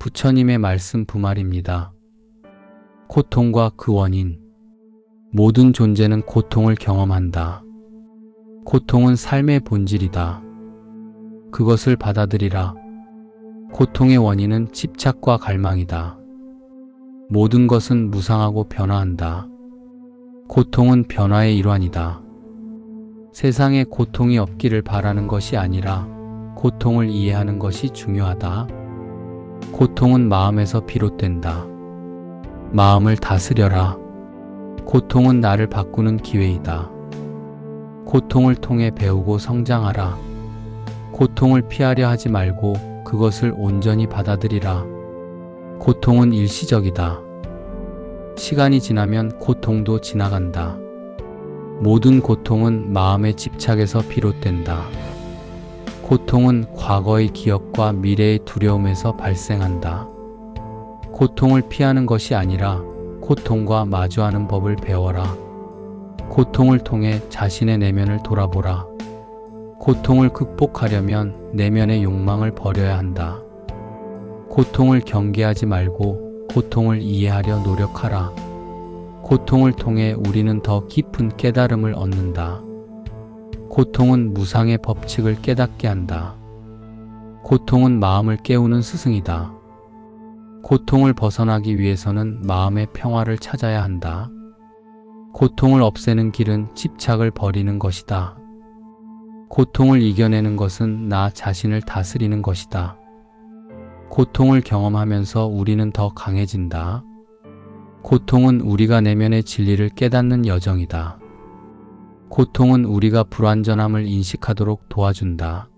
부처님의 말씀 부말입니다. 고통과 그 원인. 모든 존재는 고통을 경험한다. 고통은 삶의 본질이다. 그것을 받아들이라. 고통의 원인은 집착과 갈망이다. 모든 것은 무상하고 변화한다. 고통은 변화의 일환이다. 세상에 고통이 없기를 바라는 것이 아니라 고통을 이해하는 것이 중요하다. 고통은 마음에서 비롯된다. 마음을 다스려라. 고통은 나를 바꾸는 기회이다. 고통을 통해 배우고 성장하라. 고통을 피하려 하지 말고 그것을 온전히 받아들이라. 고통은 일시적이다. 시간이 지나면 고통도 지나간다. 모든 고통은 마음의 집착에서 비롯된다. 고통은 과거의 기억과 미래의 두려움에서 발생한다. 고통을 피하는 것이 아니라 고통과 마주하는 법을 배워라. 고통을 통해 자신의 내면을 돌아보라. 고통을 극복하려면 내면의 욕망을 버려야 한다. 고통을 경계하지 말고 고통을 이해하려 노력하라. 고통을 통해 우리는 더 깊은 깨달음을 얻는다. 고통은 무상의 법칙을 깨닫게 한다. 고통은 마음을 깨우는 스승이다. 고통을 벗어나기 위해서는 마음의 평화를 찾아야 한다. 고통을 없애는 길은 집착을 버리는 것이다. 고통을 이겨내는 것은 나 자신을 다스리는 것이다. 고통을 경험하면서 우리는 더 강해진다. 고통은 우리가 내면의 진리를 깨닫는 여정이다. 고통은 우리가 불완전함을 인식하도록 도와준다.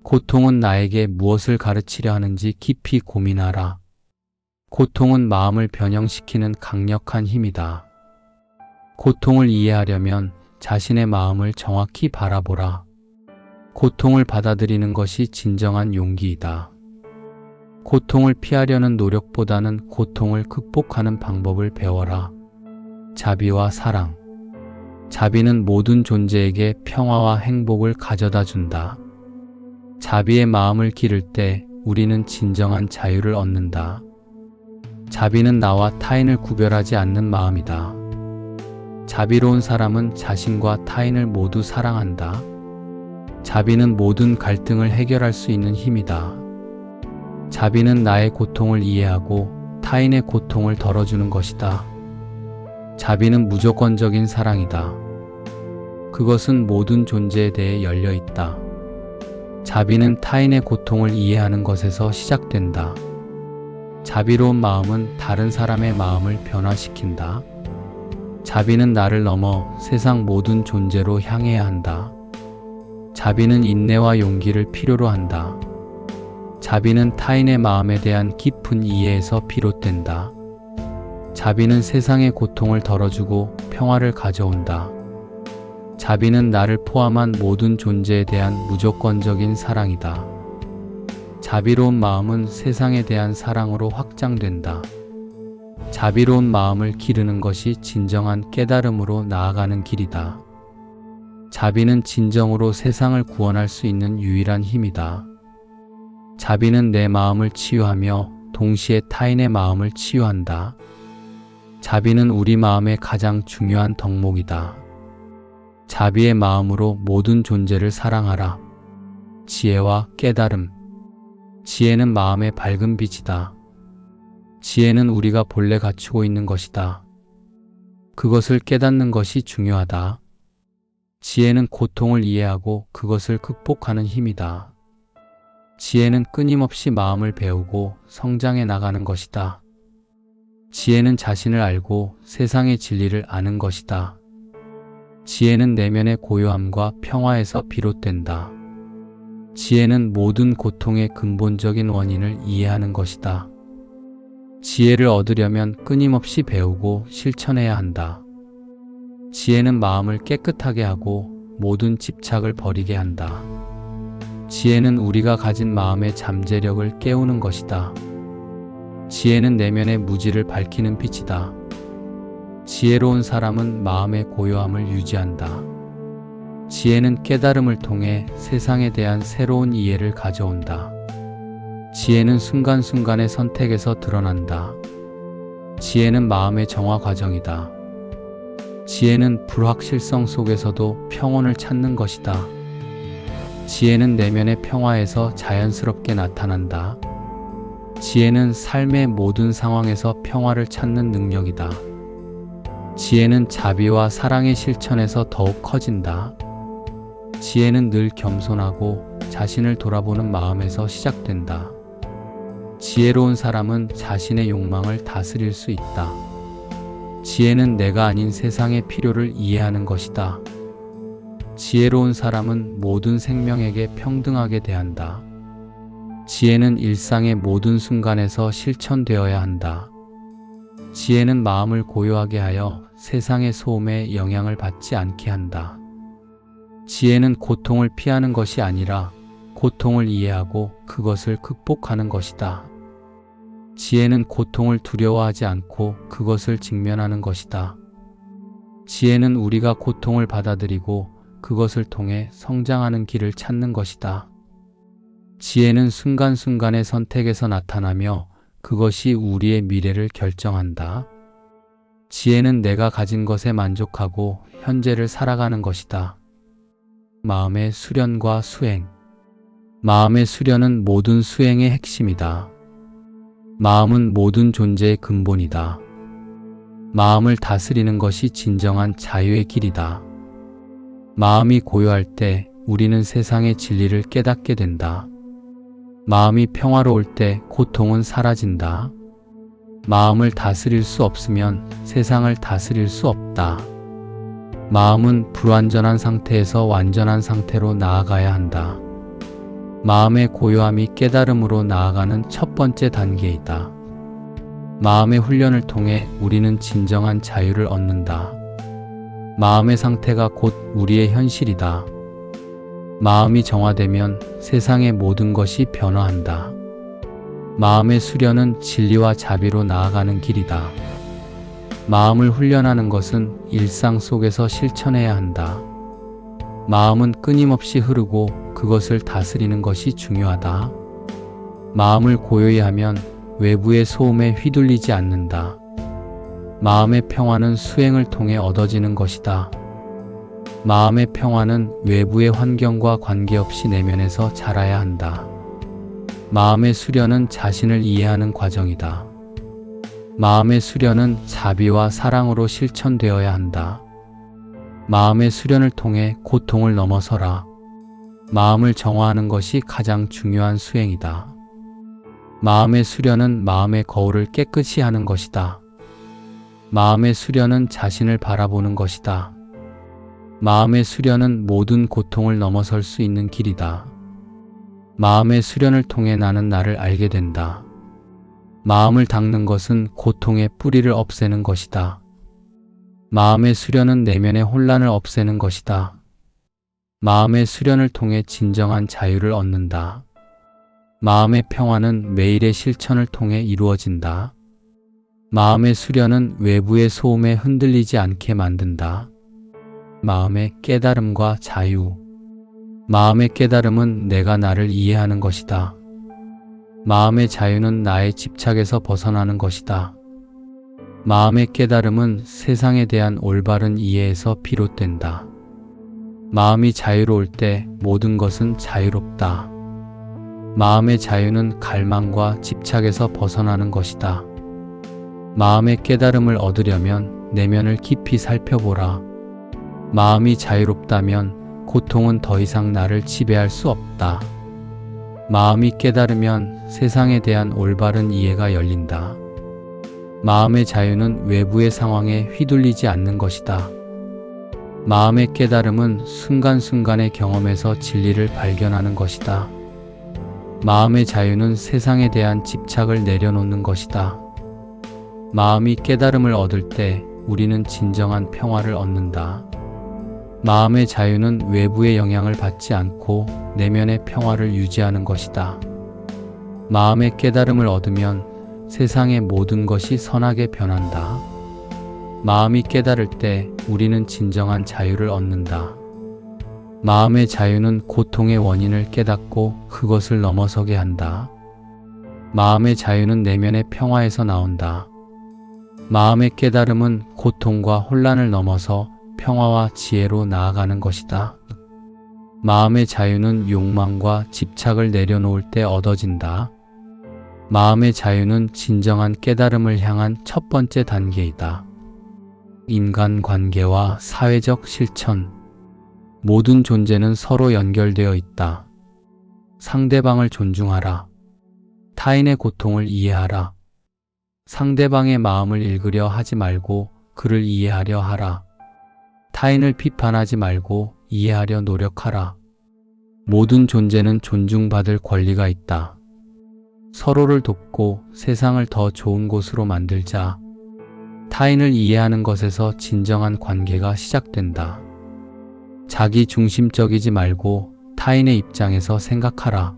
고통은 나에게 무엇을 가르치려 하는지 깊이 고민하라. 고통은 마음을 변형시키는 강력한 힘이다. 고통을 이해하려면 자신의 마음을 정확히 바라보라. 고통을 받아들이는 것이 진정한 용기이다. 고통을 피하려는 노력보다는 고통을 극복하는 방법을 배워라. 자비와 사랑. 자비는 모든 존재에게 평화와 행복을 가져다 준다. 자비의 마음을 기를 때 우리는 진정한 자유를 얻는다. 자비는 나와 타인을 구별하지 않는 마음이다. 자비로운 사람은 자신과 타인을 모두 사랑한다. 자비는 모든 갈등을 해결할 수 있는 힘이다. 자비는 나의 고통을 이해하고 타인의 고통을 덜어주는 것이다. 자비는 무조건적인 사랑이다. 그것은 모든 존재에 대해 열려 있다. 자비는 타인의 고통을 이해하는 것에서 시작된다. 자비로운 마음은 다른 사람의 마음을 변화시킨다. 자비는 나를 넘어 세상 모든 존재로 향해야 한다. 자비는 인내와 용기를 필요로 한다. 자비는 타인의 마음에 대한 깊은 이해에서 비롯된다. 자비는 세상의 고통을 덜어주고 평화를 가져온다. 자비는 나를 포함한 모든 존재에 대한 무조건적인 사랑이다. 자비로운 마음은 세상에 대한 사랑으로 확장된다. 자비로운 마음을 기르는 것이 진정한 깨달음으로 나아가는 길이다. 자비는 진정으로 세상을 구원할 수 있는 유일한 힘이다. 자비는 내 마음을 치유하며 동시에 타인의 마음을 치유한다. 자비는 우리 마음의 가장 중요한 덕목이다. 자비의 마음으로 모든 존재를 사랑하라. 지혜와 깨달음. 지혜는 마음의 밝은 빛이다. 지혜는 우리가 본래 갖추고 있는 것이다. 그것을 깨닫는 것이 중요하다. 지혜는 고통을 이해하고 그것을 극복하는 힘이다. 지혜는 끊임없이 마음을 배우고 성장해 나가는 것이다. 지혜는 자신을 알고 세상의 진리를 아는 것이다. 지혜는 내면의 고요함과 평화에서 비롯된다. 지혜는 모든 고통의 근본적인 원인을 이해하는 것이다. 지혜를 얻으려면 끊임없이 배우고 실천해야 한다. 지혜는 마음을 깨끗하게 하고 모든 집착을 버리게 한다. 지혜는 우리가 가진 마음의 잠재력을 깨우는 것이다. 지혜는 내면의 무지를 밝히는 빛이다. 지혜로운 사람은 마음의 고요함을 유지한다. 지혜는 깨달음을 통해 세상에 대한 새로운 이해를 가져온다. 지혜는 순간순간의 선택에서 드러난다. 지혜는 마음의 정화 과정이다. 지혜는 불확실성 속에서도 평온을 찾는 것이다. 지혜는 내면의 평화에서 자연스럽게 나타난다. 지혜는 삶의 모든 상황에서 평화를 찾는 능력이다. 지혜는 자비와 사랑의 실천에서 더욱 커진다. 지혜는 늘 겸손하고 자신을 돌아보는 마음에서 시작된다. 지혜로운 사람은 자신의 욕망을 다스릴 수 있다. 지혜는 내가 아닌 세상의 필요를 이해하는 것이다. 지혜로운 사람은 모든 생명에게 평등하게 대한다. 지혜는 일상의 모든 순간에서 실천되어야 한다. 지혜는 마음을 고요하게 하여 세상의 소음에 영향을 받지 않게 한다. 지혜는 고통을 피하는 것이 아니라 고통을 이해하고 그것을 극복하는 것이다. 지혜는 고통을 두려워하지 않고 그것을 직면하는 것이다. 지혜는 우리가 고통을 받아들이고 그것을 통해 성장하는 길을 찾는 것이다. 지혜는 순간순간의 선택에서 나타나며 그것이 우리의 미래를 결정한다. 지혜는 내가 가진 것에 만족하고 현재를 살아가는 것이다. 마음의 수련과 수행. 마음의 수련은 모든 수행의 핵심이다. 마음은 모든 존재의 근본이다. 마음을 다스리는 것이 진정한 자유의 길이다. 마음이 고요할 때 우리는 세상의 진리를 깨닫게 된다. 마음이 평화로울 때 고통은 사라진다. 마음을 다스릴 수 없으면 세상을 다스릴 수 없다. 마음은 불완전한 상태에서 완전한 상태로 나아가야 한다. 마음의 고요함이 깨달음으로 나아가는 첫 번째 단계이다. 마음의 훈련을 통해 우리는 진정한 자유를 얻는다. 마음의 상태가 곧 우리의 현실이다. 마음이 정화되면 세상의 모든 것이 변화한다. 마음의 수련은 진리와 자비로 나아가는 길이다. 마음을 훈련하는 것은 일상 속에서 실천해야 한다. 마음은 끊임없이 흐르고 그것을 다스리는 것이 중요하다. 마음을 고요히 하면 외부의 소음에 휘둘리지 않는다. 마음의 평화는 수행을 통해 얻어지는 것이다. 마음의 평화는 외부의 환경과 관계없이 내면에서 자라야 한다. 마음의 수련은 자신을 이해하는 과정이다. 마음의 수련은 자비와 사랑으로 실천되어야 한다. 마음의 수련을 통해 고통을 넘어서라. 마음을 정화하는 것이 가장 중요한 수행이다. 마음의 수련은 마음의 거울을 깨끗이 하는 것이다. 마음의 수련은 자신을 바라보는 것이다. 마음의 수련은 모든 고통을 넘어설 수 있는 길이다. 마음의 수련을 통해 나는 나를 알게 된다. 마음을 닦는 것은 고통의 뿌리를 없애는 것이다. 마음의 수련은 내면의 혼란을 없애는 것이다. 마음의 수련을 통해 진정한 자유를 얻는다. 마음의 평화는 매일의 실천을 통해 이루어진다. 마음의 수련은 외부의 소음에 흔들리지 않게 만든다. 마음의 깨달음과 자유. 마음의 깨달음은 내가 나를 이해하는 것이다. 마음의 자유는 나의 집착에서 벗어나는 것이다. 마음의 깨달음은 세상에 대한 올바른 이해에서 비롯된다. 마음이 자유로울 때 모든 것은 자유롭다. 마음의 자유는 갈망과 집착에서 벗어나는 것이다. 마음의 깨달음을 얻으려면 내면을 깊이 살펴보라. 마음이 자유롭다면 고통은 더 이상 나를 지배할 수 없다. 마음이 깨달으면 세상에 대한 올바른 이해가 열린다. 마음의 자유는 외부의 상황에 휘둘리지 않는 것이다. 마음의 깨달음은 순간순간의 경험에서 진리를 발견하는 것이다. 마음의 자유는 세상에 대한 집착을 내려놓는 것이다. 마음이 깨달음을 얻을 때 우리는 진정한 평화를 얻는다. 마음의 자유는 외부의 영향을 받지 않고 내면의 평화를 유지하는 것이다. 마음의 깨달음을 얻으면 세상의 모든 것이 선하게 변한다. 마음이 깨달을 때 우리는 진정한 자유를 얻는다. 마음의 자유는 고통의 원인을 깨닫고 그것을 넘어서게 한다. 마음의 자유는 내면의 평화에서 나온다. 마음의 깨달음은 고통과 혼란을 넘어서 평화와 지혜로 나아가는 것이다. 마음의 자유는 욕망과 집착을 내려놓을 때 얻어진다. 마음의 자유는 진정한 깨달음을 향한 첫 번째 단계이다. 인간관계와 사회적 실천. 모든 존재는 서로 연결되어 있다. 상대방을 존중하라. 타인의 고통을 이해하라. 상대방의 마음을 읽으려 하지 말고 그를 이해하려 하라. 타인을 비판하지 말고 이해하려 노력하라. 모든 존재는 존중받을 권리가 있다. 서로를 돕고 세상을 더 좋은 곳으로 만들자. 타인을 이해하는 것에서 진정한 관계가 시작된다. 자기 중심적이지 말고 타인의 입장에서 생각하라.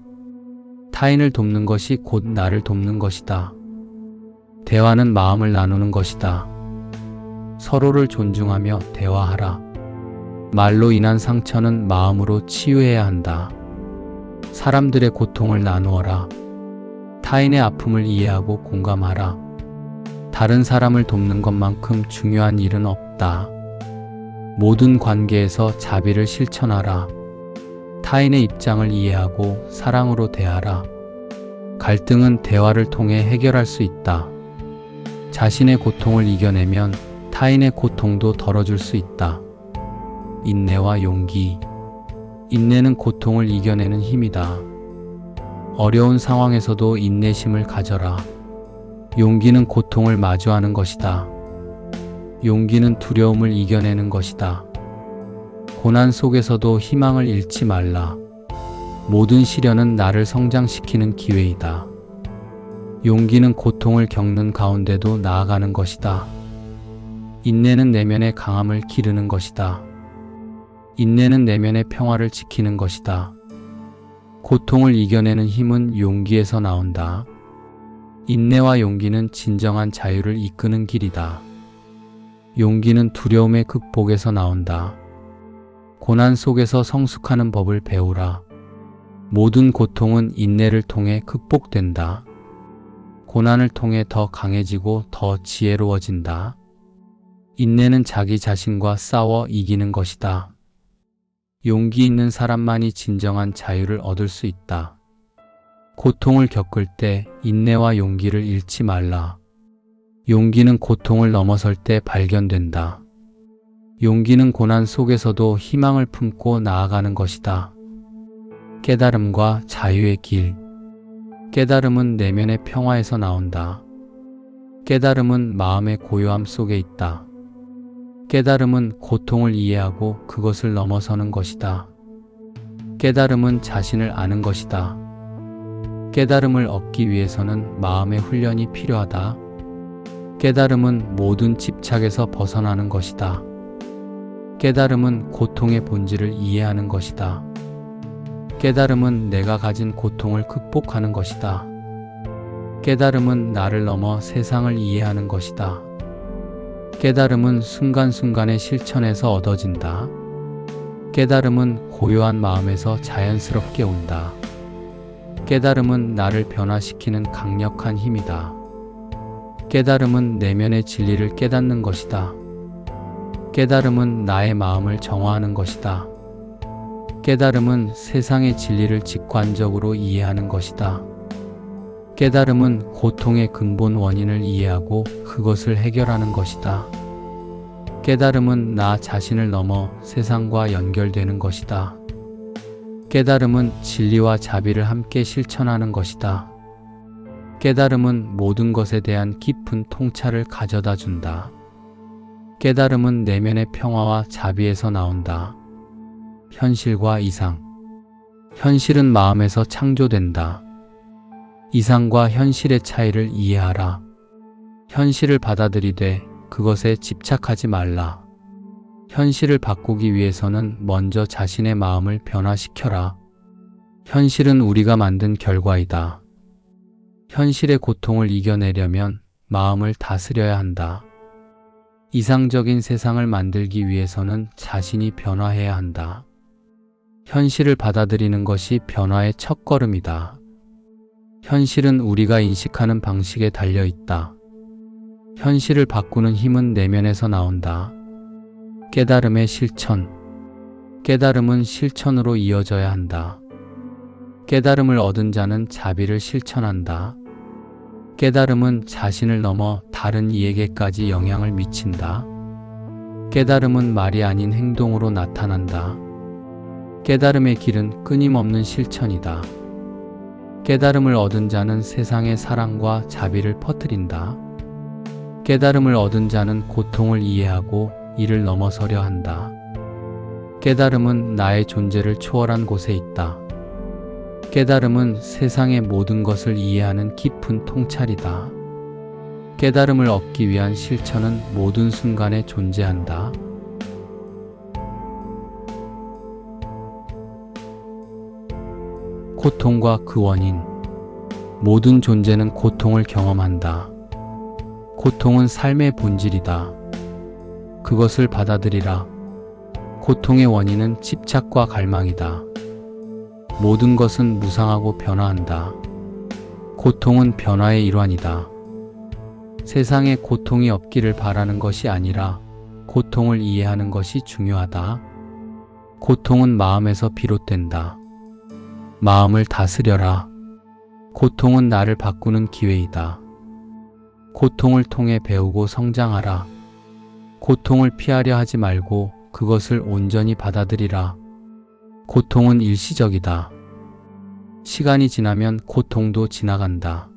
타인을 돕는 것이 곧 나를 돕는 것이다. 대화는 마음을 나누는 것이다. 서로를 존중하며 대화하라. 말로 인한 상처는 마음으로 치유해야 한다. 사람들의 고통을 나누어라. 타인의 아픔을 이해하고 공감하라. 다른 사람을 돕는 것만큼 중요한 일은 없다. 모든 관계에서 자비를 실천하라. 타인의 입장을 이해하고 사랑으로 대하라. 갈등은 대화를 통해 해결할 수 있다. 자신의 고통을 이겨내면 타인의 고통도 덜어줄 수 있다. 인내와 용기. 인내는 고통을 이겨내는 힘이다. 어려운 상황에서도 인내심을 가져라. 용기는 고통을 마주하는 것이다. 용기는 두려움을 이겨내는 것이다. 고난 속에서도 희망을 잃지 말라. 모든 시련은 나를 성장시키는 기회이다. 용기는 고통을 겪는 가운데도 나아가는 것이다. 인내는 내면의 강함을 기르는 것이다. 인내는 내면의 평화를 지키는 것이다. 고통을 이겨내는 힘은 용기에서 나온다. 인내와 용기는 진정한 자유를 이끄는 길이다. 용기는 두려움의 극복에서 나온다. 고난 속에서 성숙하는 법을 배우라. 모든 고통은 인내를 통해 극복된다. 고난을 통해 더 강해지고 더 지혜로워진다. 인내는 자기 자신과 싸워 이기는 것이다. 용기 있는 사람만이 진정한 자유를 얻을 수 있다. 고통을 겪을 때 인내와 용기를 잃지 말라. 용기는 고통을 넘어설 때 발견된다. 용기는 고난 속에서도 희망을 품고 나아가는 것이다. 깨달음과 자유의 길. 깨달음은 내면의 평화에서 나온다. 깨달음은 마음의 고요함 속에 있다. 깨달음은 고통을 이해하고 그것을 넘어서는 것이다. 깨달음은 자신을 아는 것이다. 깨달음을 얻기 위해서는 마음의 훈련이 필요하다. 깨달음은 모든 집착에서 벗어나는 것이다. 깨달음은 고통의 본질을 이해하는 것이다. 깨달음은 내가 가진 고통을 극복하는 것이다. 깨달음은 나를 넘어 세상을 이해하는 것이다. 깨달음은 순간순간의 실천에서 얻어진다. 깨달음은 고요한 마음에서 자연스럽게 온다. 깨달음은 나를 변화시키는 강력한 힘이다. 깨달음은 내면의 진리를 깨닫는 것이다. 깨달음은 나의 마음을 정화하는 것이다. 깨달음은 세상의 진리를 직관적으로 이해하는 것이다. 깨달음은 고통의 근본 원인을 이해하고 그것을 해결하는 것이다. 깨달음은 나 자신을 넘어 세상과 연결되는 것이다. 깨달음은 진리와 자비를 함께 실천하는 것이다. 깨달음은 모든 것에 대한 깊은 통찰을 가져다 준다. 깨달음은 내면의 평화와 자비에서 나온다. 현실과 이상. 현실은 마음에서 창조된다. 이상과 현실의 차이를 이해하라. 현실을 받아들이되 그것에 집착하지 말라. 현실을 바꾸기 위해서는 먼저 자신의 마음을 변화시켜라. 현실은 우리가 만든 결과이다. 현실의 고통을 이겨내려면 마음을 다스려야 한다. 이상적인 세상을 만들기 위해서는 자신이 변화해야 한다. 현실을 받아들이는 것이 변화의 첫걸음이다. 현실은 우리가 인식하는 방식에 달려 있다. 현실을 바꾸는 힘은 내면에서 나온다. 깨달음의 실천. 깨달음은 실천으로 이어져야 한다. 깨달음을 얻은 자는 자비를 실천한다. 깨달음은 자신을 넘어 다른 이에게까지 영향을 미친다. 깨달음은 말이 아닌 행동으로 나타난다. 깨달음의 길은 끊임없는 실천이다. 깨달음을 얻은 자는 세상에 사랑과 자비를 퍼뜨린다. 깨달음을 얻은 자는 고통을 이해하고 이를 넘어서려 한다. 깨달음은 나의 존재를 초월한 곳에 있다. 깨달음은 세상의 모든 것을 이해하는 깊은 통찰이다. 깨달음을 얻기 위한 실천은 모든 순간에 존재한다. 고통과 그 원인. 모든 존재는 고통을 경험한다. 고통은 삶의 본질이다. 그것을 받아들이라. 고통의 원인은 집착과 갈망이다. 모든 것은 무상하고 변화한다. 고통은 변화의 일환이다. 세상에 고통이 없기를 바라는 것이 아니라 고통을 이해하는 것이 중요하다. 고통은 마음에서 비롯된다. 마음을 다스려라. 고통은 나를 바꾸는 기회이다. 고통을 통해 배우고 성장하라. 고통을 피하려 하지 말고 그것을 온전히 받아들이라. 고통은 일시적이다. 시간이 지나면 고통도 지나간다.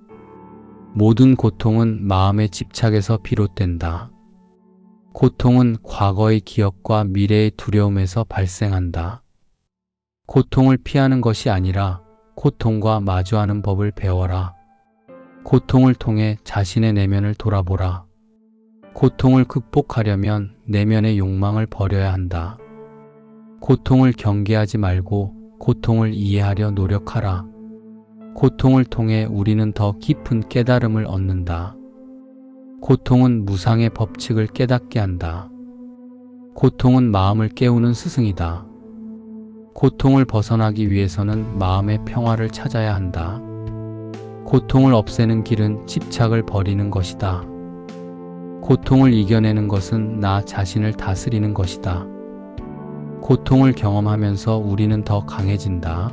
모든 고통은 마음의 집착에서 비롯된다. 고통은 과거의 기억과 미래의 두려움에서 발생한다. 고통을 피하는 것이 아니라 고통과 마주하는 법을 배워라. 고통을 통해 자신의 내면을 돌아보라. 고통을 극복하려면 내면의 욕망을 버려야 한다. 고통을 경계하지 말고 고통을 이해하려 노력하라. 고통을 통해 우리는 더 깊은 깨달음을 얻는다. 고통은 무상의 법칙을 깨닫게 한다. 고통은 마음을 깨우는 스승이다. 고통을 벗어나기 위해서는 마음의 평화를 찾아야 한다. 고통을 없애는 길은 집착을 버리는 것이다. 고통을 이겨내는 것은 나 자신을 다스리는 것이다. 고통을 경험하면서 우리는 더 강해진다.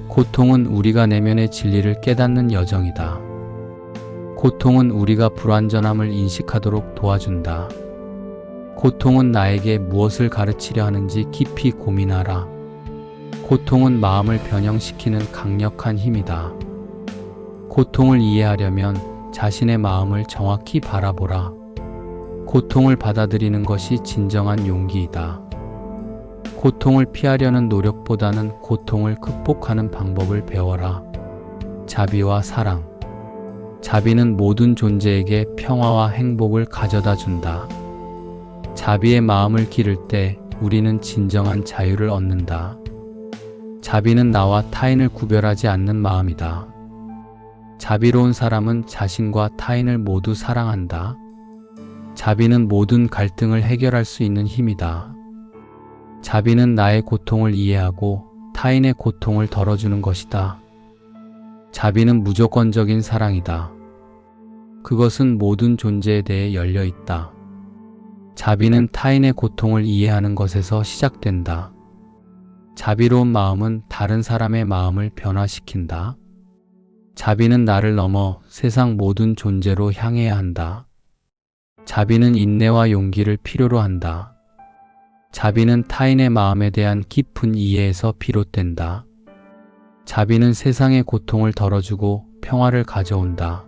고통은 우리가 내면의 진리를 깨닫는 여정이다. 고통은 우리가 불완전함을 인식하도록 도와준다. 고통은 나에게 무엇을 가르치려 하는지 깊이 고민하라. 고통은 마음을 변형시키는 강력한 힘이다. 고통을 이해하려면 자신의 마음을 정확히 바라보라. 고통을 받아들이는 것이 진정한 용기이다. 고통을 피하려는 노력보다는 고통을 극복하는 방법을 배워라. 자비와 사랑. 자비는 모든 존재에게 평화와 행복을 가져다 준다. 자비의 마음을 기를 때 우리는 진정한 자유를 얻는다. 자비는 나와 타인을 구별하지 않는 마음이다. 자비로운 사람은 자신과 타인을 모두 사랑한다. 자비는 모든 갈등을 해결할 수 있는 힘이다. 자비는 나의 고통을 이해하고 타인의 고통을 덜어주는 것이다. 자비는 무조건적인 사랑이다. 그것은 모든 존재에 대해 열려 있다. 자비는 타인의 고통을 이해하는 것에서 시작된다. 자비로운 마음은 다른 사람의 마음을 변화시킨다. 자비는 나를 넘어 세상 모든 존재로 향해야 한다. 자비는 인내와 용기를 필요로 한다. 자비는 타인의 마음에 대한 깊은 이해에서 비롯된다. 자비는 세상의 고통을 덜어주고 평화를 가져온다.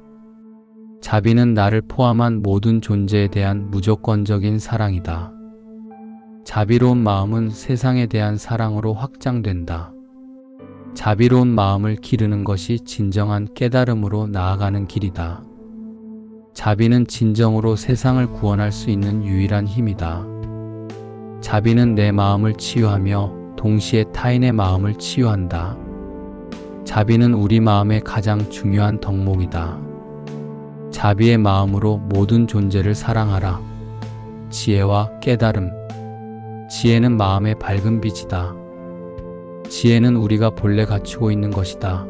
자비는 나를 포함한 모든 존재에 대한 무조건적인 사랑이다. 자비로운 마음은 세상에 대한 사랑으로 확장된다. 자비로운 마음을 기르는 것이 진정한 깨달음으로 나아가는 길이다. 자비는 진정으로 세상을 구원할 수 있는 유일한 힘이다. 자비는 내 마음을 치유하며 동시에 타인의 마음을 치유한다. 자비는 우리 마음의 가장 중요한 덕목이다. 자비의 마음으로 모든 존재를 사랑하라. 지혜와 깨달음. 지혜는 마음의 밝은 빛이다. 지혜는 우리가 본래 갖추고 있는 것이다.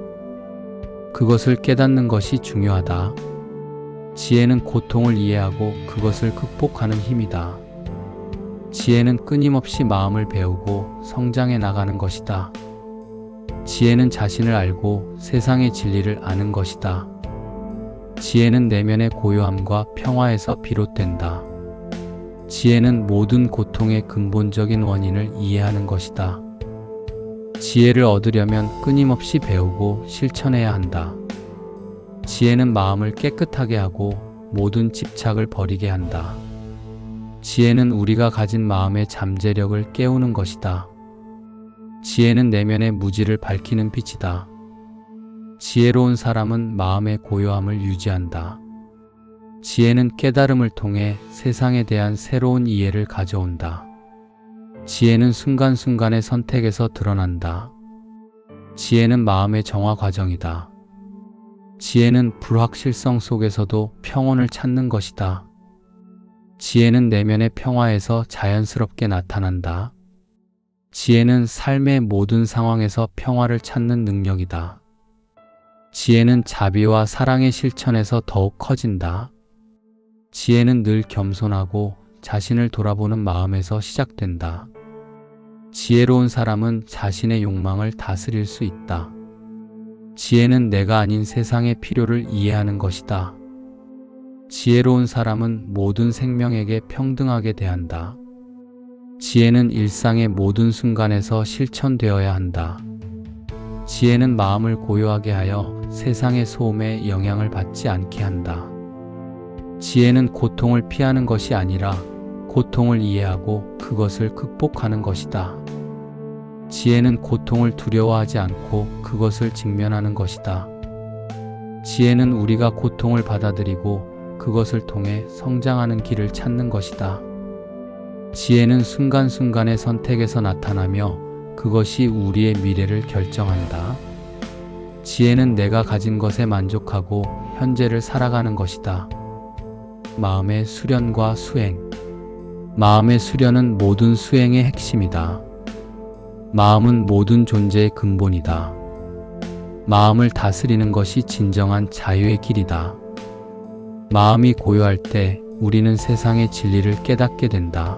그것을 깨닫는 것이 중요하다. 지혜는 고통을 이해하고 그것을 극복하는 힘이다. 지혜는 끊임없이 마음을 배우고 성장해 나가는 것이다. 지혜는 자신을 알고 세상의 진리를 아는 것이다. 지혜는 내면의 고요함과 평화에서 비롯된다. 지혜는 모든 고통의 근본적인 원인을 이해하는 것이다. 지혜를 얻으려면 끊임없이 배우고 실천해야 한다. 지혜는 마음을 깨끗하게 하고 모든 집착을 버리게 한다. 지혜는 우리가 가진 마음의 잠재력을 깨우는 것이다. 지혜는 내면의 무지를 밝히는 빛이다. 지혜로운 사람은 마음의 고요함을 유지한다. 지혜는 깨달음을 통해 세상에 대한 새로운 이해를 가져온다. 지혜는 순간순간의 선택에서 드러난다. 지혜는 마음의 정화 과정이다. 지혜는 불확실성 속에서도 평온을 찾는 것이다. 지혜는 내면의 평화에서 자연스럽게 나타난다. 지혜는 삶의 모든 상황에서 평화를 찾는 능력이다. 지혜는 자비와 사랑의 실천에서 더욱 커진다. 지혜는 늘 겸손하고 자신을 돌아보는 마음에서 시작된다. 지혜로운 사람은 자신의 욕망을 다스릴 수 있다. 지혜는 내가 아닌 세상의 필요를 이해하는 것이다. 지혜로운 사람은 모든 생명에게 평등하게 대한다. 지혜는 일상의 모든 순간에서 실천되어야 한다. 지혜는 마음을 고요하게 하여 세상의 소음에 영향을 받지 않게 한다. 지혜는 고통을 피하는 것이 아니라 고통을 이해하고 그것을 극복하는 것이다. 지혜는 고통을 두려워하지 않고 그것을 직면하는 것이다. 지혜는 우리가 고통을 받아들이고 그것을 통해 성장하는 길을 찾는 것이다. 지혜는 순간순간의 선택에서 나타나며 그것이 우리의 미래를 결정한다. 지혜는 내가 가진 것에 만족하고 현재를 살아가는 것이다. 마음의 수련과 수행. 마음의 수련은 모든 수행의 핵심이다. 마음은 모든 존재의 근본이다. 마음을 다스리는 것이 진정한 자유의 길이다. 마음이 고요할 때 우리는 세상의 진리를 깨닫게 된다.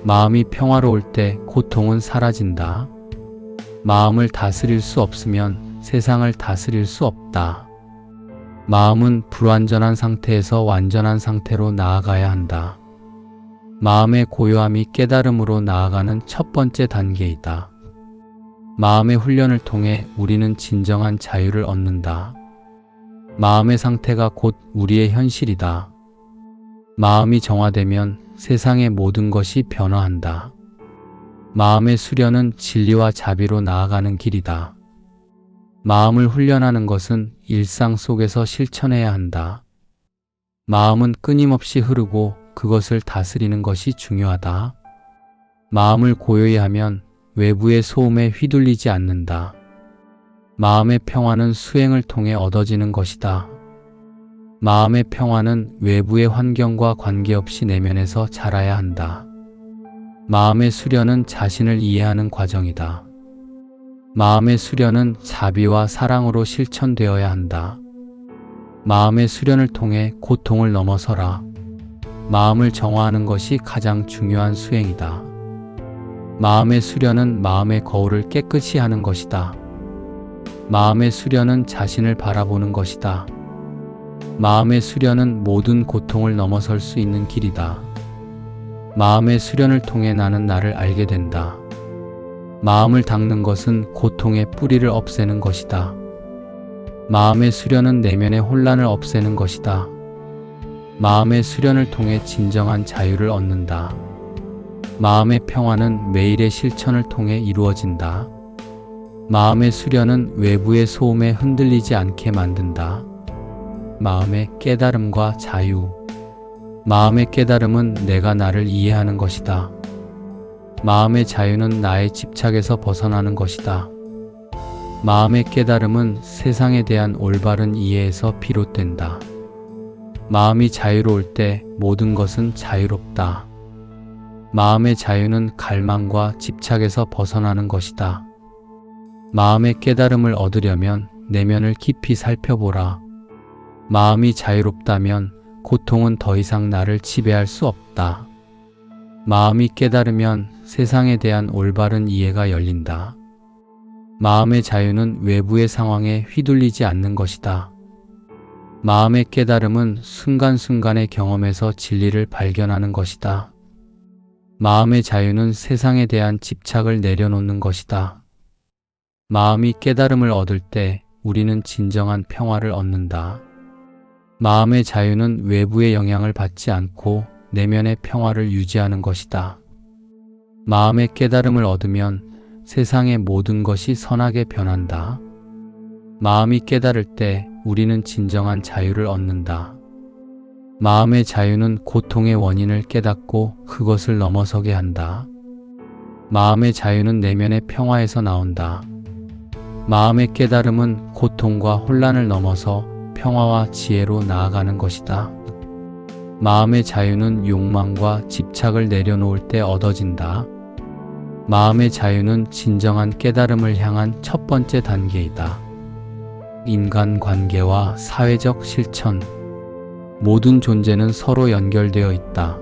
마음이 평화로울 때 고통은 사라진다. 마음을 다스릴 수 없으면 세상을 다스릴 수 없다. 마음은 불완전한 상태에서 완전한 상태로 나아가야 한다. 마음의 고요함이 깨달음으로 나아가는 첫 번째 단계이다. 마음의 훈련을 통해 우리는 진정한 자유를 얻는다. 마음의 상태가 곧 우리의 현실이다. 마음이 정화되면 세상의 모든 것이 변화한다. 마음의 수련은 진리와 자비로 나아가는 길이다. 마음을 훈련하는 것은 일상 속에서 실천해야 한다. 마음은 끊임없이 흐르고 그것을 다스리는 것이 중요하다. 마음을 고요히 하면 외부의 소음에 휘둘리지 않는다. 마음의 평화는 수행을 통해 얻어지는 것이다. 마음의 평화는 외부의 환경과 관계없이 내면에서 자라야 한다. 마음의 수련은 자신을 이해하는 과정이다. 마음의 수련은 자비와 사랑으로 실천되어야 한다. 마음의 수련을 통해 고통을 넘어서라. 마음을 정화하는 것이 가장 중요한 수행이다. 마음의 수련은 마음의 거울을 깨끗이 하는 것이다. 마음의 수련은 자신을 바라보는 것이다. 마음의 수련은 모든 고통을 넘어설 수 있는 길이다. 마음의 수련을 통해 나는 나를 알게 된다. 마음을 닦는 것은 고통의 뿌리를 없애는 것이다. 마음의 수련은 내면의 혼란을 없애는 것이다. 마음의 수련을 통해 진정한 자유를 얻는다. 마음의 평화는 매일의 실천을 통해 이루어진다. 마음의 수련은 외부의 소음에 흔들리지 않게 만든다. 마음의 깨달음과 자유. 마음의 깨달음은 내가 나를 이해하는 것이다. 마음의 자유는 나의 집착에서 벗어나는 것이다. 마음의 깨달음은 세상에 대한 올바른 이해에서 비롯된다. 마음이 자유로울 때 모든 것은 자유롭다. 마음의 자유는 갈망과 집착에서 벗어나는 것이다. 마음의 깨달음을 얻으려면 내면을 깊이 살펴보라. 마음이 자유롭다면 고통은 더 이상 나를 지배할 수 없다. 마음이 깨달으면 세상에 대한 올바른 이해가 열린다. 마음의 자유는 외부의 상황에 휘둘리지 않는 것이다. 마음의 깨달음은 순간순간의 경험에서 진리를 발견하는 것이다. 마음의 자유는 세상에 대한 집착을 내려놓는 것이다. 마음이 깨달음을 얻을 때 우리는 진정한 평화를 얻는다. 마음의 자유는 외부의 영향을 받지 않고 내면의 평화를 유지하는 것이다. 마음의 깨달음을 얻으면 세상의 모든 것이 선하게 변한다. 마음이 깨달을 때 우리는 진정한 자유를 얻는다. 마음의 자유는 고통의 원인을 깨닫고 그것을 넘어서게 한다. 마음의 자유는 내면의 평화에서 나온다. 마음의 깨달음은 고통과 혼란을 넘어서 평화와 지혜로 나아가는 것이다. 마음의 자유는 욕망과 집착을 내려놓을 때 얻어진다. 마음의 자유는 진정한 깨달음을 향한 첫 번째 단계이다. 인간관계와 사회적 실천. 모든 존재는 서로 연결되어 있다.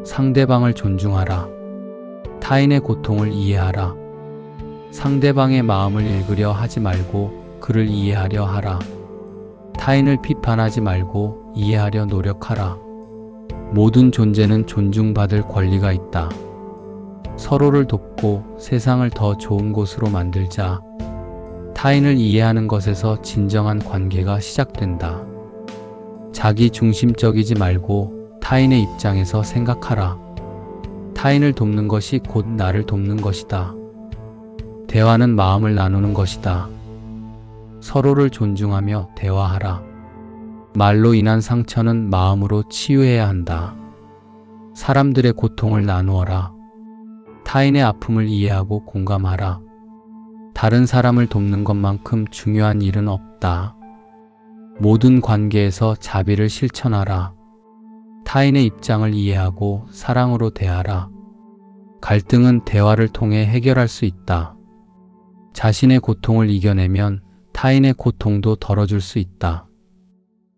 상대방을 존중하라. 타인의 고통을 이해하라. 상대방의 마음을 읽으려 하지 말고 그를 이해하려 하라. 타인을 비판하지 말고 이해하려 노력하라. 모든 존재는 존중받을 권리가 있다. 서로를 돕고 세상을 더 좋은 곳으로 만들자. 타인을 이해하는 것에서 진정한 관계가 시작된다. 자기 중심적이지 말고 타인의 입장에서 생각하라. 타인을 돕는 것이 곧 나를 돕는 것이다. 대화는 마음을 나누는 것이다. 서로를 존중하며 대화하라. 말로 인한 상처는 마음으로 치유해야 한다. 사람들의 고통을 나누어라. 타인의 아픔을 이해하고 공감하라. 다른 사람을 돕는 것만큼 중요한 일은 없다. 모든 관계에서 자비를 실천하라. 타인의 입장을 이해하고 사랑으로 대하라. 갈등은 대화를 통해 해결할 수 있다. 자신의 고통을 이겨내면 타인의 고통도 덜어줄 수 있다.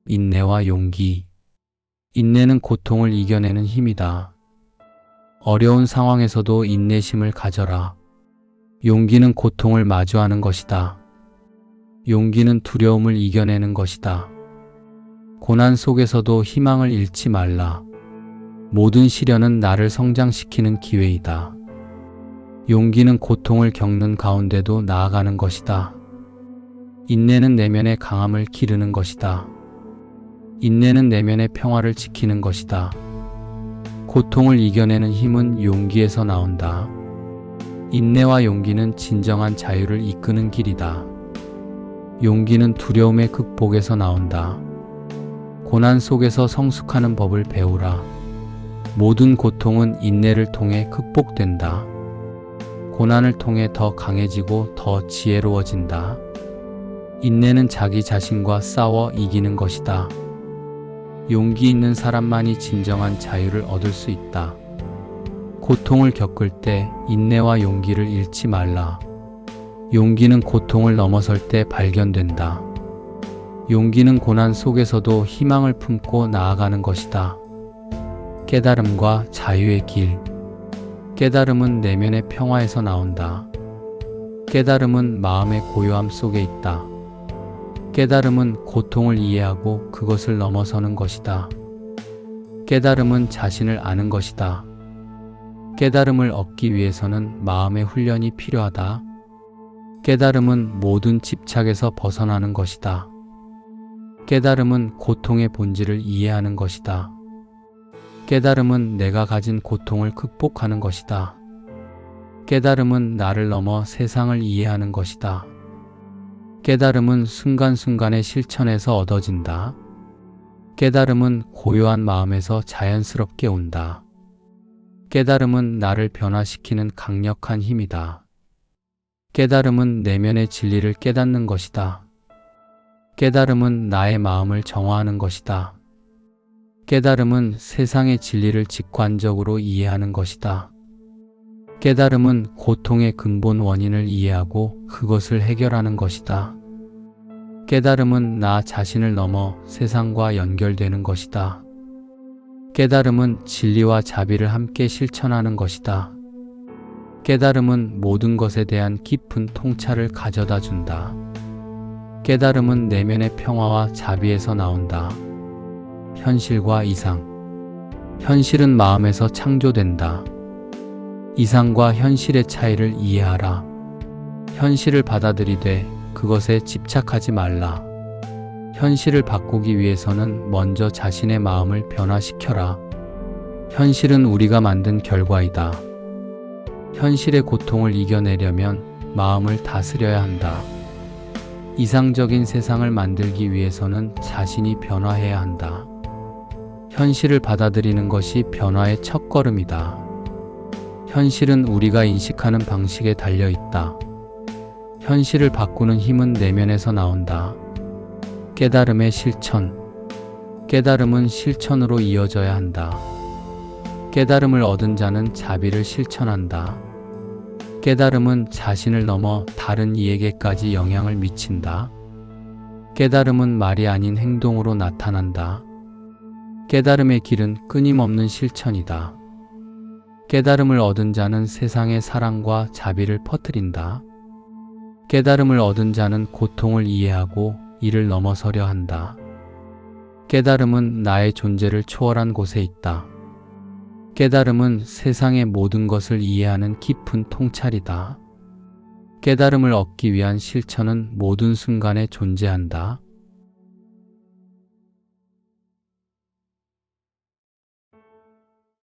인내와 용기. 인내는 고통을 이겨내는 힘이다. 어려운 상황에서도 인내심을 가져라. 용기는 고통을 마주하는 것이다. 용기는 두려움을 이겨내는 것이다. 고난 속에서도 희망을 잃지 말라. 모든 시련은 나를 성장시키는 기회이다. 용기는 고통을 겪는 가운데도 나아가는 것이다. 인내는 내면의 강함을 기르는 것이다. 인내는 내면의 평화를 지키는 것이다. 고통을 이겨내는 힘은 용기에서 나온다. 인내와 용기는 진정한 자유를 이끄는 길이다. 용기는 두려움의 극복에서 나온다. 고난 속에서 성숙하는 법을 배우라. 모든 고통은 인내를 통해 극복된다. 고난을 통해 더 강해지고 더 지혜로워진다. 인내는 자기 자신과 싸워 이기는 것이다. 용기 있는 사람만이 진정한 자유를 얻을 수 있다. 고통을 겪을 때 인내와 용기를 잃지 말라. 용기는 고통을 넘어설 때 발견된다. 용기는 고난 속에서도 희망을 품고 나아가는 것이다. 깨달음과 자유의 길. 깨달음은 내면의 평화에서 나온다. 깨달음은 마음의 고요함 속에 있다. 깨달음은 고통을 이해하고 그것을 넘어서는 것이다. 깨달음은 자신을 아는 것이다. 깨달음을 얻기 위해서는 마음의 훈련이 필요하다. 깨달음은 모든 집착에서 벗어나는 것이다. 깨달음은 고통의 본질을 이해하는 것이다. 깨달음은 내가 가진 고통을 극복하는 것이다. 깨달음은 나를 넘어 세상을 이해하는 것이다. 깨달음은 순간순간의 실천에서 얻어진다. 깨달음은 고요한 마음에서 자연스럽게 온다. 깨달음은 나를 변화시키는 강력한 힘이다. 깨달음은 내면의 진리를 깨닫는 것이다. 깨달음은 나의 마음을 정화하는 것이다. 깨달음은 세상의 진리를 직관적으로 이해하는 것이다. 깨달음은 고통의 근본 원인을 이해하고 그것을 해결하는 것이다. 깨달음은 나 자신을 넘어 세상과 연결되는 것이다. 깨달음은 진리와 자비를 함께 실천하는 것이다. 깨달음은 모든 것에 대한 깊은 통찰을 가져다 준다. 깨달음은 내면의 평화와 자비에서 나온다. 현실과 이상. 현실은 마음에서 창조된다. 이상과 현실의 차이를 이해하라. 현실을 받아들이되 그것에 집착하지 말라. 현실을 바꾸기 위해서는 먼저 자신의 마음을 변화시켜라. 현실은 우리가 만든 결과이다. 현실의 고통을 이겨내려면 마음을 다스려야 한다. 이상적인 세상을 만들기 위해서는 자신이 변화해야 한다. 현실을 받아들이는 것이 변화의 첫걸음이다. 현실은 우리가 인식하는 방식에 달려 있다. 현실을 바꾸는 힘은 내면에서 나온다. 깨달음의 실천. 깨달음은 실천으로 이어져야 한다. 깨달음을 얻은 자는 자비를 실천한다. 깨달음은 자신을 넘어 다른 이에게까지 영향을 미친다. 깨달음은 말이 아닌 행동으로 나타난다. 깨달음의 길은 끊임없는 실천이다. 깨달음을 얻은 자는 세상에 사랑과 자비를 퍼뜨린다. 깨달음을 얻은 자는 고통을 이해하고 이를 넘어서려 한다. 깨달음은 나의 존재를 초월한 곳에 있다. 깨달음은 세상의 모든 것을 이해하는 깊은 통찰이다. 깨달음을 얻기 위한 실천은 모든 순간에 존재한다.